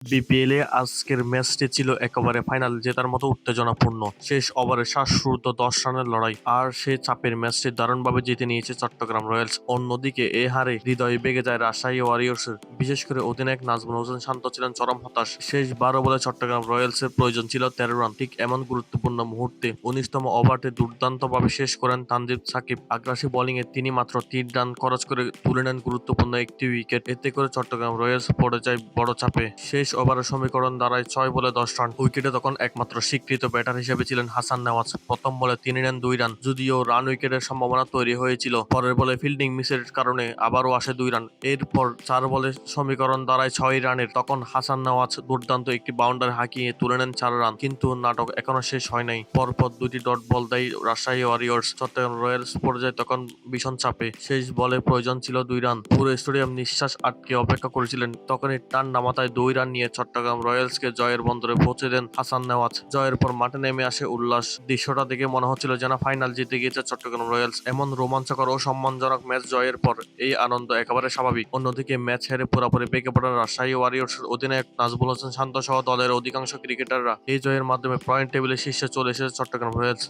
বিপিএলে আজকের ম্যাচটি ছিল একেবারে ফাইনাল জেতার মতো উত্তেজনাপূর্ণ। শেষ ওভারে শ্বাসরুদ্ধ ১০ রানের লড়াই, আর সে চাপের ম্যাচটি দারুণভাবে জিতে নিয়েছে চট্টগ্রাম রয়্যালস। অন্যদিকে এ হারে হৃদয় ভেঙে যায় রাজশাহী ওয়ারিয়র্সের। বিশেষ করে অধিনায়ক নাজমুল হোসেন শান্ত ছিলেন চরম হতাশ। শেষ ১২ বলে চট্টগ্রাম রয়্যালসের প্রয়োজন ছিল ১৩ রান। ঠিক এমন গুরুত্বপূর্ণ মুহূর্তে ১৯তম ওভারটি দুর্দান্তভাবে শেষ করেন তানজিদ সাকিব। আগ্রাসী বোলিংয়ে তিনি মাত্র ৩ রান খরচ করে তুলে নেন গুরুত্বপূর্ণ একটি উইকেট। এতে করে চট্টগ্রাম রয়্যালস পড়ে যায় বড় চাপে। শেষ ওভারের সমীকরণ দাঁড়ায় ৬ বলে ১০ রান। উইকেটে তখন একমাত্র স্বীকৃত ব্যাটার হিসেবে ছিলেন হাসান নেওয়াজ। প্রথম বলে তিনি নেন ২ রান, যদিও রান উইকেটের সম্ভাবনা তৈরি হয়েছিল। পরের বলে ফিল্ডিং মিসের কারণে আবারও আসে ২ রান। এরপর ৪ বলে সমীকরণ দাঁড়ায় ৬ রানের। তখন হাসান নেওয়াজ দুর্দান্ত একটি বাউন্ডারি হাঁকিয়ে তুলে নেন ৪ রান। কিন্তু নাটক এখনো শেষ হয় নাই। পরপর ২টি ডট বল দেয় রাজশাহী ওয়ারিয়র্স। চট্টগ্রাম রয়্যালস পড়ে যায় তখন ভীষণ চাপে। শেষ বলে প্রয়োজন ছিল ২ রান। পুরো স্টেডিয়াম নিঃশ্বাস আটকে অপেক্ষা করেছিলেন। তখনই ঠান্ডা মাথায় ২ রান নিয়ে চট্টগ্রাম রয়্যালসকে জয়ের বন্দরে পৌঁছে দেন হাসান নেওয়াজ। জয়ের পর মাঠে নেমে আসে উল্লাস। দৃশ্যটা দেখে মনে হচ্ছিল যেন ফাইনাল জিতে গিয়েছে চট্টগ্রাম রয়্যালস। এমন রোমাঞ্চকর ও সম্মানজনক ম্যাচ জয়ের পর এই আনন্দ একেবারে স্বাভাবিক। অন্যদিকে ম্যাচ হেরে পুরোপুরি ভেঙে পড়েন রাজশাহী ওয়ারিয়র্সের অধিনায়ক নাজমুল হোসেন শান্ত সহ দলের অধিকাংশ ক্রিকেটাররা। এই জয়ের মাধ্যমে পয়েন্ট টেবিলের শীর্ষে চলে এসেছে চট্টগ্রাম রয়্যালস।